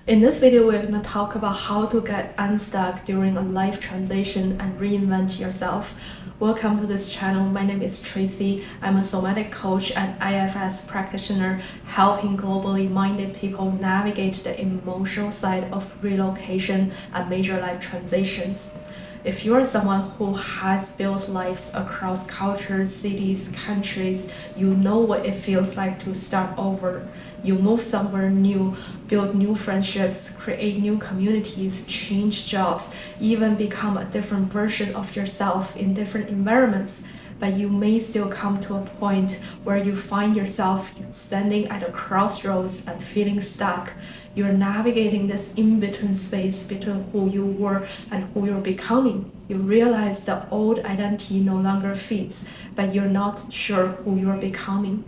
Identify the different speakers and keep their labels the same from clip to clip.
Speaker 1: In this video, we're going to talk about how to get unstuck during a life transition and reinvent yourself. Welcome to this channel. My name is Tracy. I'm a somatic coach and IFS practitioner, helping globally minded people navigate the emotional side of relocation and major life transitions. If you are someone who has built lives across cultures, cities, countries, you know what it feels like to start over. You move somewhere new, build new friendships, create new communities, change jobs, even become a different version of yourself in different environments. But you may still come to a point where you find yourself standing at a crossroads and feeling stuck. You're navigating this in-between space between who you were and who you're becoming. You realize the old identity no longer fits, but you're not sure who you're becoming.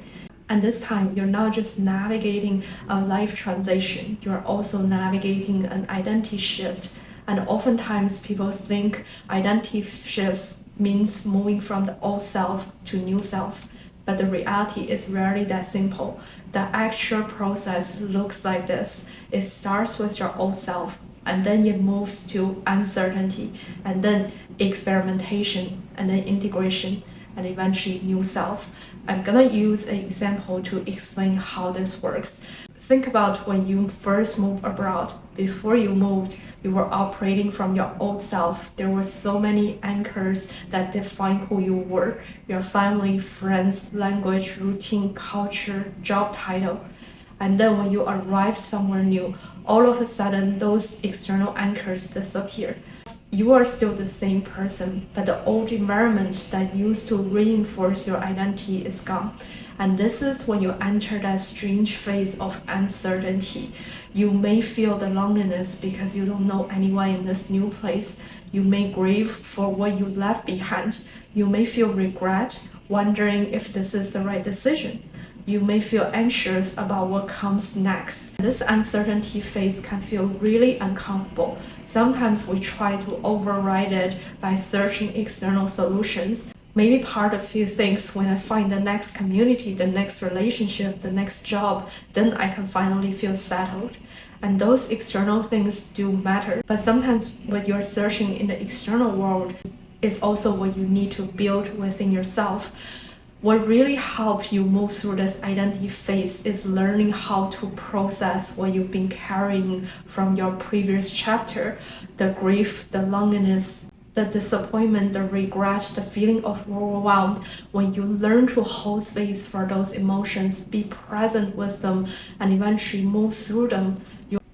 Speaker 1: And this time, you're not just navigating a life transition, you're also navigating an identity shift. And oftentimes, people think identity shifts means moving from the old self to new self. But the reality is rarely that simple. The actual process looks like this. It starts with your old self, and then it moves to uncertainty, and then experimentation, and then integration, and eventually new self. I'm gonna use an example to explain how this works. Think about when you first moved abroad. Before you moved, you were operating from your old self. There were so many anchors that define who you were: your family, friends, language, routine, culture, job title. And then when you arrive somewhere new, all of a sudden those external anchors disappear. You are still the same person, but the old environment that used to reinforce your identity is gone. And this is when you enter that strange phase of uncertainty. You may feel the loneliness because you don't know anyone in this new place. You may grieve for what you left behind. You may feel regret, wondering if this is the right decision. You may feel anxious about what comes next. This uncertainty phase can feel really uncomfortable. Sometimes we try to override it by searching external solutions. Maybe part of few things: when I find the next community, the next relationship, the next job, then I can finally feel settled. And those external things do matter. But sometimes what you're searching in the external world is also what you need to build within yourself. What really helps you move through this identity phase is learning how to process what you've been carrying from your previous chapter: the grief, the loneliness, the disappointment, the regret, the feeling of overwhelmed. When you learn to hold space for those emotions, be present with them, and eventually move through them,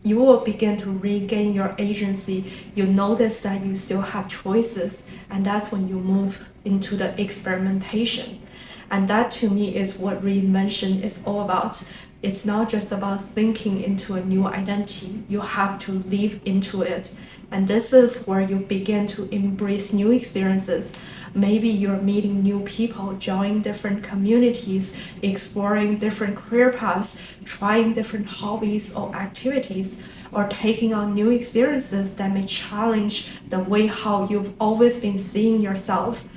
Speaker 1: you will begin to regain your agency. You notice that you still have choices, and that's when you move into the experimentation. And that, to me, is what reinvention is all about. It's not just about thinking into a new identity. You have to live into it. And this is where you begin to embrace new experiences. Maybe you're meeting new people, joining different communities, exploring different career paths, trying different hobbies or activities, or taking on new experiences that may challenge the way how you've always been seeing yourself.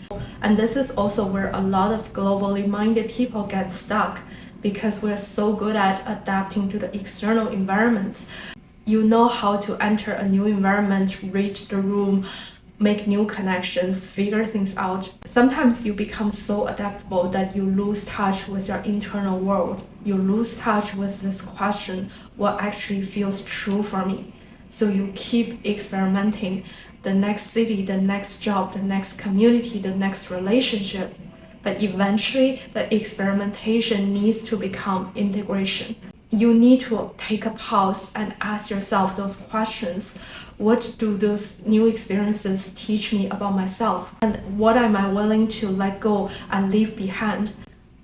Speaker 1: And this is also where a lot of globally minded people get stuck, because we're so good at adapting to the external environments. You know how to enter a new environment, read the room, make new connections, figure things out. Sometimes you become so adaptable that you lose touch with your internal world. You lose touch with this question: what actually feels true for me? So you keep experimenting. The next city, the next job, the next community, the next relationship. But eventually, the experimentation needs to become integration. You need to take a pause and ask yourself those questions. What do those new experiences teach me about myself? And what am I willing to let go and leave behind?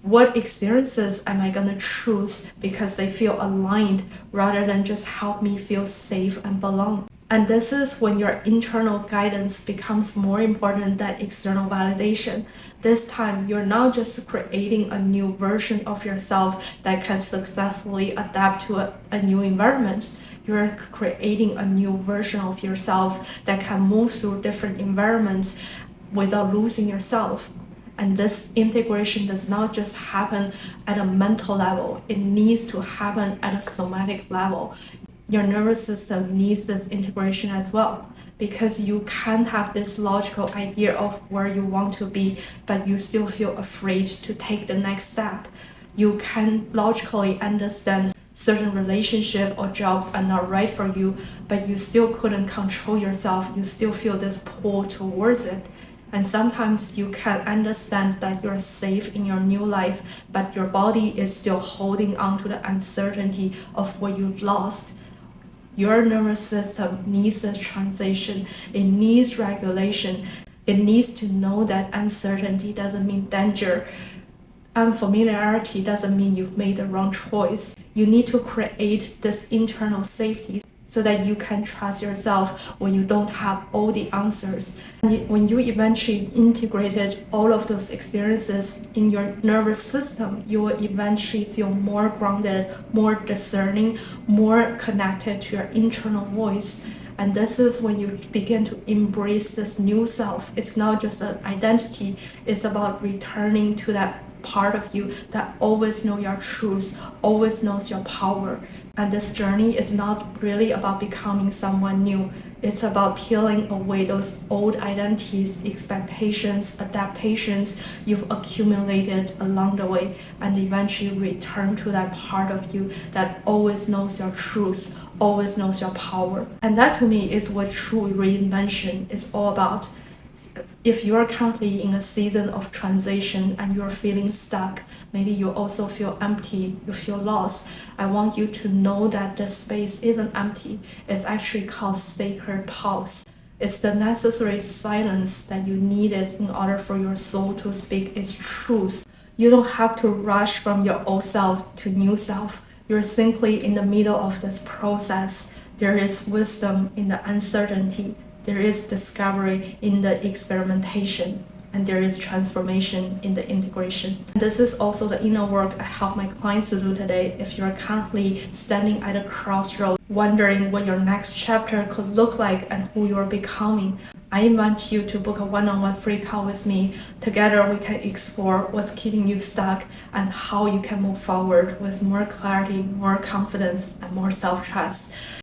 Speaker 1: What experiences am I gonna choose because they feel aligned rather than just help me feel safe and belong? And this is when your internal guidance becomes more important than external validation. This time, you're not just creating a new version of yourself that can successfully adapt to a new environment. You're creating a new version of yourself that can move through different environments without losing yourself. And this integration does not just happen at a mental level, it needs to happen at a somatic level. your nervous system needs this integration as well, because you can have this logical idea of where you want to be, but you still feel afraid to take the next step. You can logically understand certain relationship or jobs are not right for you, but you still couldn't control yourself. You still feel this pull towards it. And sometimes you can understand that you're safe in your new life, but your body is still holding on to the uncertainty of what you've lost. Your nervous system needs a transition. It needs regulation. It needs to know that uncertainty doesn't mean danger. Unfamiliarity doesn't mean you've made the wrong choice. You need to create this internal safety so that you can trust yourself when you don't have all the answers. And when you eventually integrated all of those experiences in your nervous system, you will eventually feel more grounded, more discerning, more connected to your internal voice. And this is when you begin to embrace this new self. It's not just an identity, it's about returning to that part of you that always knows your truth, always knows your power. And this journey is not really about becoming someone new. It's about peeling away those old identities, expectations, adaptations you've accumulated along the way, and eventually return to that part of you that always knows your truth, always knows your power. And that to me is what true reinvention is all about. If you're currently in a season of transition and you're feeling stuck, maybe you also feel empty, you feel lost, I want you to know that the space isn't empty. It's actually called sacred pause. It's the necessary silence that you needed in order for your soul to speak its truth. You don't have to rush from your old self to new self. You're simply in the middle of this process. There is wisdom in the uncertainty. There is discovery in the experimentation, and there is transformation in the integration. And this is also the inner work I help my clients to do today. If you're currently standing at a crossroads, wondering what your next chapter could look like and who you're becoming, I invite you to book a one-on-one free call with me. Together we can explore what's keeping you stuck and how you can move forward with more clarity, more confidence, and more self-trust.